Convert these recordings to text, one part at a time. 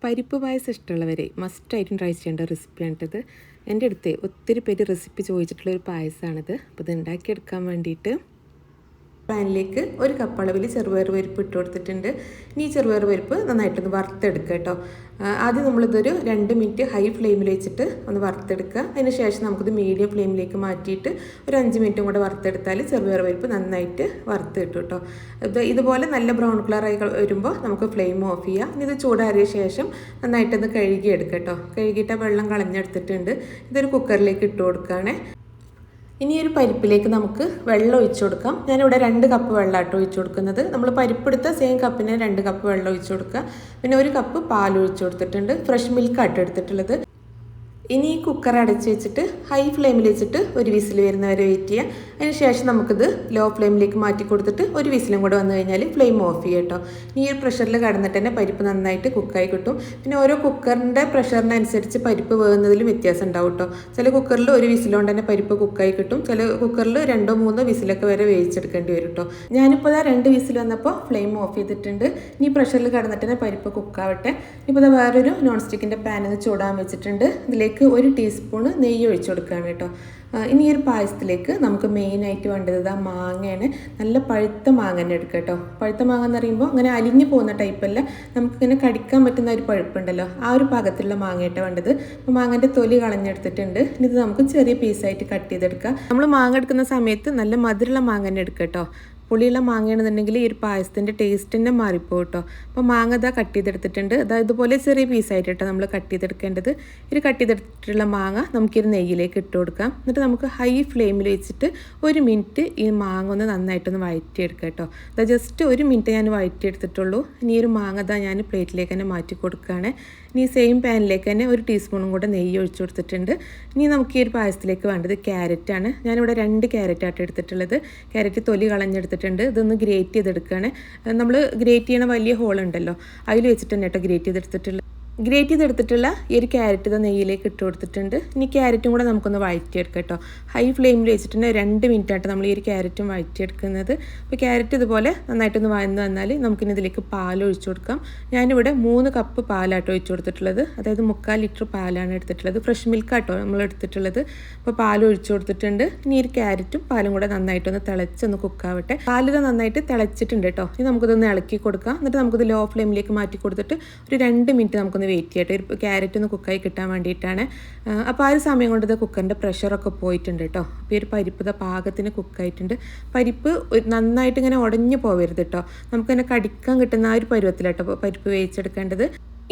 പരിപ്പ് പായസം ഇഷ്ടമുള്ളവരെ മസ്റ്റായിട്ടും ട്രൈ ചെയ്യേണ്ട റെസിപ്പിയാണിത്. എൻ്റെ അടുത്ത് ഒത്തിരി പേര് റെസിപ്പി ചോദിച്ചിട്ടുള്ളൊരു പായസമാണിത്. അപ്പോൾ ഇത് ഉണ്ടാക്കിയെടുക്കാൻ വേണ്ടിയിട്ട് പാനിലേക്ക് ഒരു കപ്പ് അളവിൽ ചെറുപയർ പരിപ്പ് ഇട്ട് കൊടുത്തിട്ടുണ്ട്. ഇനി ഈ ചെറുപയർ പരിപ്പ് നന്നായിട്ടൊന്ന് വറുത്തെടുക്കുക കേട്ടോ. ആദ്യം നമ്മളിതൊരു 2 മിനിറ്റ് ഹൈ ഫ്ലെയിമിൽ വെച്ചിട്ട് ഒന്ന് വറുത്തെടുക്കുക. അതിന് ശേഷം നമുക്കിത് മീഡിയം ഫ്ലെയിമിലേക്ക് മാറ്റിയിട്ട് ഒരു 5 മിനിറ്റും കൂടെ വറുത്തെടുത്താൽ ചെറുപയർ പരിപ്പ് നന്നായിട്ട് വറുത്ത് കിട്ടും കേട്ടോ. ഇതുപോലെ നല്ല ബ്രൗൺ കളറായി വരുമ്പോൾ നമുക്ക് ഫ്ലെയിം ഓഫ് ചെയ്യാം. ഇനി ഇത് ചൂടാറിയ ശേഷം നന്നായിട്ടൊന്ന് കഴുകിയെടുക്കുക കേട്ടോ. കഴുകിയിട്ട് വെള്ളം കളഞ്ഞെടുത്തിട്ടുണ്ട്. ഇതൊരു കുക്കറിലേക്ക് ഇട്ട് കൊടുക്കുകയാണേ. ഇനി ഒരു പരിപ്പിലേക്ക് നമുക്ക് വെള്ളം ഒഴിച്ചു കൊടുക്കാം. ഞാനിവിടെ 2 കപ്പ് വെള്ളമായിട്ട് ഒഴിച്ചു കൊടുക്കുന്നത്. നമ്മൾ പരിപ്പെടുത്ത സെയിം കപ്പിന് 2 കപ്പ് വെള്ളം ഒഴിച്ചു കൊടുക്കുക. പിന്നെ 1 കപ്പ് പാൽ ഒഴിച്ചു കൊടുത്തിട്ടുണ്ട്. ഫ്രഷ് മിൽക്കായിട്ട് എടുത്തിട്ടുള്ളത്. ഇനി ഈ കുക്കർ അടച്ച് വെച്ചിട്ട് ഹൈ ഫ്ലെയിമിൽ വെച്ചിട്ട് ഒരു വിസിൽ വരുന്നവരെ വെയിറ്റ് ചെയ്യുക. അതിന് ശേഷം നമുക്കിത് ലോ ഫ്ലെയിമിലേക്ക് മാറ്റി കൊടുത്തിട്ട് ഒരു വിസിലും കൂടെ വന്നു കഴിഞ്ഞാൽ ഫ്ലെയിം ഓഫ് ചെയ്യുക കേട്ടോ. ഇനി ഈ പ്രഷറിൽ കടന്നിട്ട് തന്നെ പരിപ്പ് നന്നായിട്ട് കുക്കായി കിട്ടും. പിന്നെ ഓരോ കുക്കറിൻ്റെ പ്രഷറിനനുസരിച്ച് പരിപ്പ് വേകുന്നതിലും വ്യത്യാസം ഉണ്ടാവും കേട്ടോ. ചില കുക്കറിൽ ഒരു വിസിലുകൊണ്ട് തന്നെ പരിപ്പ് കുക്കായി കിട്ടും. ചില കുക്കറിൽ 2 3 വിസിലൊക്കെ വരെ വേവിച്ചെടുക്കേണ്ടി വരും കേട്ടോ. ഞാനിപ്പോൾ 2 വിസിൽ വന്നപ്പോൾ ഫ്ലെയിം ഓഫ് ചെയ്തിട്ടുണ്ട്. ഇനി പ്രഷറിൽ കടന്നിട്ട് തന്നെ പരിപ്പ് കുക്കാവട്ടെ. ഇപ്പോൾ വേറൊരു നോൺ സ്റ്റിക്കിൻ്റെ പാനിൽ ചൂടാൻ വെച്ചിട്ടുണ്ട്. ഇതിലേക്ക് 1 ടീസ്പൂൺ നെയ്യ് ഒഴിച്ചു കൊടുക്കുകയാണ് കേട്ടോ. ഇനി ഒരു പായസത്തിലേക്ക് നമുക്ക് മെയിനായിട്ട് വേണ്ടത് മാങ്ങയാണ്. നല്ല പഴുത്ത മാങ്ങ തന്നെ എടുക്കുക കേട്ടോ. പഴുത്ത മാങ്ങ എന്ന് പറയുമ്പോൾ അങ്ങനെ അലിഞ്ഞു പോകുന്ന ടൈപ്പല്ല, നമുക്കിങ്ങനെ കടിക്കാൻ പറ്റുന്ന ഒരു പഴുപ്പുണ്ടല്ലോ, ആ ഒരു പാകത്തിലുള്ള മാങ്ങയായിട്ടാണ് വേണ്ടത്. അപ്പോൾ മാങ്ങൻ്റെ തൊലി കളഞ്ഞെടുത്തിട്ടുണ്ട്. ഇനി ഇത് നമുക്ക് ചെറിയ പീസായിട്ട് കട്ട് ചെയ്തെടുക്കാം. നമ്മൾ മാങ്ങ എടുക്കുന്ന സമയത്ത് നല്ല മധുരമുള്ള മാങ്ങ തന്നെ എടുക്കുക കേട്ടോ. പുളിയുള്ള മാങ്ങയാണെന്നുണ്ടെങ്കിൽ ഈ ഒരു പായസത്തിൻ്റെ ടേസ്റ്റ് തന്നെ മാറിപ്പോ കേട്ടോ. അപ്പോൾ മാങ്ങ ഇതാ കട്ട് ചെയ്തെടുത്തിട്ടുണ്ട്. ഇതുപോലെ ചെറിയ പീസായിട്ടോ നമ്മൾ കട്ട് ചെയ്തെടുക്കേണ്ടത്. ഇത് കട്ട് ചെയ്തെടുത്തിട്ടുള്ള മാങ്ങ നമുക്കൊരു നെയ്യിലേക്ക് ഇട്ട് കൊടുക്കാം. എന്നിട്ട് നമുക്ക് ഹൈ ഫ്ലെയിമിൽ വെച്ചിട്ട് 1 മിനിറ്റ് ഈ മാങ്ങ ഒന്ന് നന്നായിട്ടൊന്ന് വഴറ്റിയെടുക്കാം കേട്ടോ. ജസ്റ്റ് 1 മിനിറ്റ് ഞാൻ വഴറ്റിയെടുത്തിട്ടുള്ളൂ. ഇനി ഒരു മാങ്ങ ഞാൻ പ്ലേറ്റിലേക്ക് തന്നെ മാറ്റി കൊടുക്കുകയാണ്. ഇനി സെയിം പാനിലേക്ക് തന്നെ 1 ടീസ്പൂണും കൂടെ നെയ്യ് ഒഴിച്ചു കൊടുത്തിട്ടുണ്ട്. ഇനി നമുക്ക് ഈ ഒരു പായസത്തിലേക്ക് വേണ്ടത് ക്യാരറ്റാണ്. ഞാനിവിടെ 2 ക്യാരറ്റായിട്ട് എടുത്തിട്ടുള്ളത്. ക്യാരറ്റ് തൊലി കളഞ്ഞെടുത്തിട്ടുണ്ട്. ഇതൊന്ന് ഗ്രേറ്റ് ചെയ്തെടുക്കുകയാണ്. നമ്മൾ ഗ്രേറ്റ് ചെയ്യണ വലിയ ഹോളുണ്ടല്ലോ, അതിൽ വെച്ചിട്ട് തന്നെ കേട്ടോ ഗ്രേറ്റ് ചെയ്തെടുത്തിട്ടുള്ള ഈ ഒരു ക്യാരറ്റ് നെയ്യിലേക്ക് ഇട്ട് കൊടുത്തിട്ടുണ്ട്. ഇനി ക്യാരറ്റും കൂടെ നമുക്കൊന്ന് വഴറ്റിയെടുക്കാം കേട്ടോ. ഹൈ ഫ്ലെയിമിൽ വെച്ചിട്ട് 2 മിനിറ്റായിട്ട് നമ്മൾ ഈ ഒരു ക്യാരറ്റും വഴറ്റിയെടുക്കുന്നത്. അപ്പോൾ ക്യാരറ്റ് ഇതുപോലെ നന്നായിട്ടൊന്ന് വഴന്ന് വന്നാൽ നമുക്കിനി ഇതിലേക്ക് പാൽ ഒഴിച്ചു കൊടുക്കാം. ഞാനിവിടെ 3 കപ്പ് പാലാട്ടോ ഒഴിച്ചു കൊടുത്തിട്ടുള്ളത്. അതായത് 3/4 ലിറ്റർ പാലാണ് എടുത്തിട്ടുള്ളത്. ഫ്രഷ് മിൽക്കാട്ടോ നമ്മൾ എടുത്തിട്ടുള്ളത്. അപ്പോൾ പാൽ ഒഴിച്ചു കൊടുത്തിട്ടുണ്ട്. ഇനി ഈ ക്യാരറ്റും പാലും കൂടെ നന്നായിട്ടൊന്ന് തിളച്ചൊന്ന് കുക്കാവട്ടെ. പാലിത് നന്നായിട്ട് തിളച്ചിട്ടുണ്ട് കേട്ടോ. ഇനി നമുക്കിതൊന്ന് ഇളക്കി കൊടുക്കാം. എന്നിട്ട് നമുക്കിത് ലോ ഫ്ലെയിമിലേക്ക് മാറ്റി കൊടുത്തിട്ട് ഒരു 2 മിനിറ്റ് നമുക്കൊന്ന് വെയിറ്റ് ചെയ്യട്ടെ. ഒരു ക്യാരറ്റ് ഒന്ന് കുക്കായി കിട്ടാൻ വേണ്ടിയിട്ടാണ്. അപ്പോൾ ആ ഒരു സമയം കൊണ്ട് ഇത് കുക്കറിൻ്റെ പ്രഷറൊക്കെ പോയിട്ടുണ്ട് കേട്ടോ. അപ്പോൾ ഈ ഒരു പരിപ്പ് പാകത്തിന് കുക്കായിട്ടുണ്ട്. പരിപ്പ് നന്നായിട്ട് ഇങ്ങനെ ഉടഞ്ഞു പോകരുത് കേട്ടോ. നമുക്കിങ്ങനെ കടിക്കാൻ കിട്ടുന്ന ആ ഒരു പരുവത്തിലാട്ടോ പരിപ്പ് വേവിച്ചെടുക്കേണ്ടത്.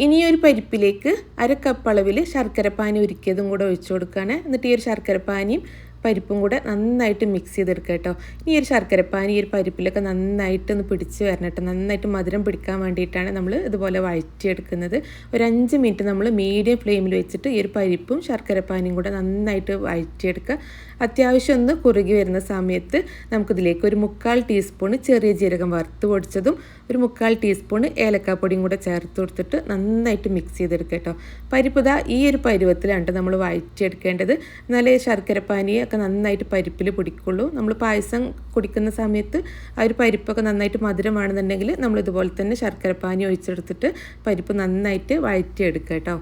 ഇനി ഒരു പരിപ്പിലേക്ക് 1/2 കപ്പ് അളവിൽ ശർക്കരപ്പാനി ഉരുക്കിയതും കൂടെ ഒഴിച്ചു കൊടുക്കുകയാണ്. എന്നിട്ട് ഈ ഒരു ശർക്കരപ്പാനിയും പരിപ്പും കൂടെ നന്നായിട്ട് മിക്സ് ചെയ്തെടുക്കുക കേട്ടോ. ഈ ഒരു ശർക്കരപ്പാനി ഈ ഒരു പരിപ്പിലൊക്കെ നന്നായിട്ടൊന്ന് പിടിച്ച് വരണം കേട്ടോ. നന്നായിട്ട് മധുരം പിടിക്കാൻ വേണ്ടിയിട്ടാണ് നമ്മൾ ഇതുപോലെ വഴറ്റിയെടുക്കുന്നത്. ഒരു 5 മിനിറ്റ് നമ്മൾ മീഡിയം ഫ്ലെയിമിൽ വെച്ചിട്ട് ഈ ഒരു പരിപ്പും ശർക്കരപ്പാനിയും കൂടെ നന്നായിട്ട് വഴറ്റിയെടുക്കുക. അത്യാവശ്യം ഒന്ന് കുറുകി വരുന്ന സമയത്ത് നമുക്കിതിലേക്ക് ഒരു 3/4 ടീസ്പൂൺ ചെറിയ ജീരകം വറുത്ത് പൊടിച്ചതും ഒരു 3/4 ടീസ്പൂൺ ഏലക്കാപ്പൊടിയും കൂടെ ചേർത്ത് കൊടുത്തിട്ട് നന്നായിട്ട് മിക്സ് ചെയ്തെടുക്കുക കേട്ടോ. പരിപ്പ് ഈ ഒരു പരുവത്തിലാണ് നമ്മൾ വഴറ്റിയെടുക്കേണ്ടത്. എന്നാലേ ശർക്കരപ്പാനിയെ ഒക്കെ നന്നായിട്ട് പരിപ്പിൽ പിടിക്കുള്ളൂ. നമ്മൾ പായസം കുടിക്കുന്ന സമയത്ത് ആ ഒരു പരിപ്പൊക്കെ നന്നായിട്ട് മധുരമാണെന്നുണ്ടെങ്കിൽ നമ്മൾ ഇതുപോലെ തന്നെ ശർക്കരപ്പാനി ഒഴിച്ചെടുത്തിട്ട് പരിപ്പ് നന്നായിട്ട് വഴറ്റിയെടുക്കുക കേട്ടോ.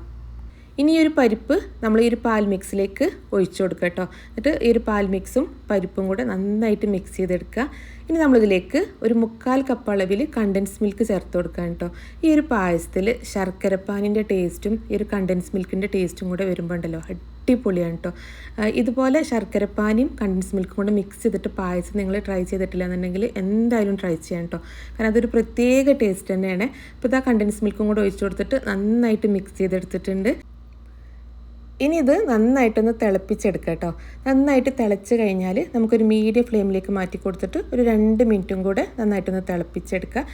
ഇനി ഈ ഒരു പരിപ്പ് നമ്മൾ ഈ ഒരു പാൽ മിക്സിലേക്ക് ഒഴിച്ചു കൊടുക്കുക കേട്ടോ. എന്നിട്ട് ഈ ഒരു പാൽ മിക്സും പരിപ്പും കൂടെ നന്നായിട്ട് മിക്സ് ചെയ്തെടുക്കുക. ഇനി നമ്മളിതിലേക്ക് ഒരു 3/4 കപ്പ് അളവിൽ കണ്ടൻസ് മിൽക്ക് ചേർത്ത് കൊടുക്കുക കേട്ടോ. ഈ ഒരു പായസത്തിൽ ശർക്കരപ്പാനിൻ്റെ ടേസ്റ്റും ഈ ഒരു കണ്ടൻസ് മിൽക്കിൻ്റെ ടേസ്റ്റും കൂടെ വരുമ്പോൾ ഉണ്ടല്ലോ അടിപൊളിയാണ് കേട്ടോ. ഇതുപോലെ ശർക്കരപ്പാനിയും കണ്ടൻസ് മിൽക്കും കൂടെ മിക്സ് ചെയ്തിട്ട് പായസം നിങ്ങൾ ട്രൈ ചെയ്തിട്ടില്ല എന്നുണ്ടെങ്കിൽ എന്തായാലും ട്രൈ ചെയ്യാം കേട്ടോ. കാരണം അതൊരു പ്രത്യേക ടേസ്റ്റ് തന്നെയാണ്. ഇപ്പോൾ കണ്ടൻസ് മിൽക്കും കൂടെ ഒഴിച്ചു കൊടുത്തിട്ട് നന്നായിട്ട് മിക്സ് ചെയ്തെടുത്തിട്ടുണ്ട്. ഇനി ഇത് നന്നായിട്ടൊന്ന് തിളപ്പിച്ചെടുക്കുക കേട്ടോ. നന്നായിട്ട് തിളച്ച് കഴിഞ്ഞാൽ നമുക്കൊരു മീഡിയം ഫ്ലെയിമിലേക്ക് മാറ്റി കൊടുത്തിട്ട് ഒരു 2 മിനിറ്റും കൂടെ നന്നായിട്ടൊന്ന് തിളപ്പിച്ചെടുക്കുക.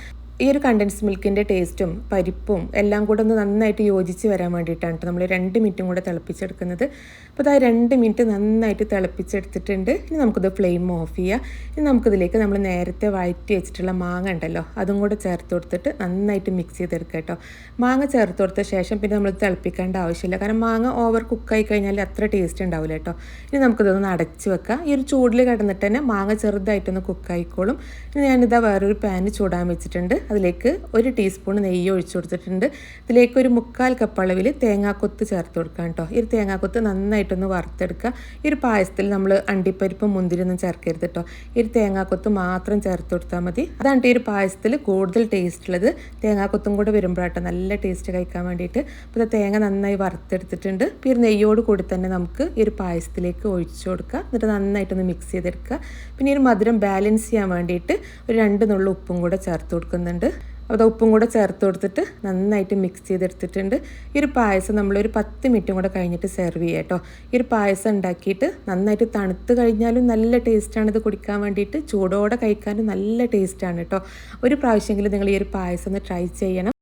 ഈ ഒരു കണ്ടൻസ് മിൽക്കിൻ്റെ ടേസ്റ്റും പരിപ്പും എല്ലാം കൂടെ ഒന്ന് നന്നായിട്ട് യോജിച്ച് വരാൻ വേണ്ടിയിട്ടാണ് നമ്മൾ 2 മിനിറ്റും കൂടെ തിളപ്പിച്ചെടുക്കുന്നത്. അപ്പോൾ 2 മിനിറ്റ് നന്നായിട്ട് തിളപ്പിച്ചെടുത്തിട്ടുണ്ട്. ഇനി നമുക്കിത് ഫ്ലെയിം ഓഫ് ചെയ്യാം. ഇനി നമുക്കിതിലേക്ക് നമ്മൾ നേരത്തെ വഴറ്റി വെച്ചിട്ടുള്ള മാങ്ങ ഉണ്ടല്ലോ അതും കൂടെ ചേർത്ത് കൊടുത്തിട്ട് നന്നായിട്ട് മിക്സ് ചെയ്തെടുക്കുക കേട്ടോ. മാങ്ങ ചേർത്ത് കൊടുത്ത ശേഷം പിന്നെ നമ്മൾ തിളപ്പിക്കേണ്ട ആവശ്യമില്ല. കാരണം മാങ്ങ ഓവർ കുക്കായി കഴിഞ്ഞാൽ അത്ര ടേസ്റ്റ് ഉണ്ടാവില്ല കേട്ടോ. ഇനി നമുക്കിതൊന്ന് അടച്ച് വെക്കാം. ഈ ഒരു ചൂടിൽ കിടന്നിട്ട് തന്നെ മാങ്ങ ചെറുതായിട്ടൊന്ന് കുക്കായിക്കോളും. ഇനി ഞാനിതാ വേറൊരു പാന് ചൂടാൻ വെച്ചിട്ടുണ്ട്. അതിലേക്ക് 1 ടീസ്പൂൺ നെയ്യ് ഒഴിച്ചു കൊടുത്തിട്ടുണ്ട്. ഇതിലേക്ക് ഒരു 1/4 കപ്പ് അളവിൽ തേങ്ങാക്കൊത്ത് ചേർത്ത് കൊടുക്കാം കേട്ടോ. ഈ ഒരു തേങ്ങാക്കൊത്ത് നന്നായിട്ടൊന്ന് വറുത്തെടുക്കുക. ഈ ഒരു പായസത്തിൽ നമ്മൾ അണ്ടിപ്പരിപ്പും മുന്തിരിയൊന്നും ചേർക്കരുത് കേട്ടോ. ഈ ഒരു തേങ്ങാക്കൊത്ത് മാത്രം ചേർത്ത് കൊടുത്താൽ മതി. അതാണ് ഈ ഒരു പായസത്തിൽ കൂടുതൽ ടേസ്റ്റ് ഉള്ളത്. തേങ്ങാക്കൊത്തും കൂടെ വരുമ്പോഴാട്ടോ നല്ല ടേസ്റ്റ് കഴിക്കാൻ വേണ്ടിയിട്ട്. അപ്പോൾ തേങ്ങ നന്നായി വറുത്തെടുത്തിട്ടുണ്ട്. ഈ ഒരു നെയ്യോട് കൂടി തന്നെ നമുക്ക് ഈ ഒരു പായസത്തിലേക്ക് ഒഴിച്ചു കൊടുക്കുക. എന്നിട്ട് നന്നായിട്ടൊന്ന് മിക്സ് ചെയ്തെടുക്കുക. പിന്നെ ഈ ഒരു മധുരം ബാലൻസ് ചെയ്യാൻ വേണ്ടിയിട്ട് ഒരു 2 നുള്ളു ഉപ്പും കൂടെ ചേർത്ത് കൊടുക്കുന്നുണ്ട്. അപ്പോൾ ഉപ്പും കൂടെ ചേർത്ത് കൊടുത്തിട്ട് നന്നായിട്ട് മിക്സ് ചെയ്തെടുത്തിട്ടുണ്ട്. ഈ ഒരു പായസം നമ്മളൊരു 10 മിനിറ്റും കൂടെ കഴിഞ്ഞിട്ട് സെർവ് ചെയ്യുക കേട്ടോ. ഈ ഒരു പായസം ഉണ്ടാക്കിയിട്ട് നന്നായിട്ട് തണുത്ത് കഴിഞ്ഞാലും നല്ല ടേസ്റ്റാണ് ഇത് കുടിക്കാൻ വേണ്ടിയിട്ട്. ചൂടോടെ കഴിക്കാനും നല്ല ടേസ്റ്റാണ് കേട്ടോ. ഒരു പ്രാവശ്യമെങ്കിലും നിങ്ങൾ ഈ ഒരു പായസം ഒന്ന് ട്രൈ ചെയ്യണം.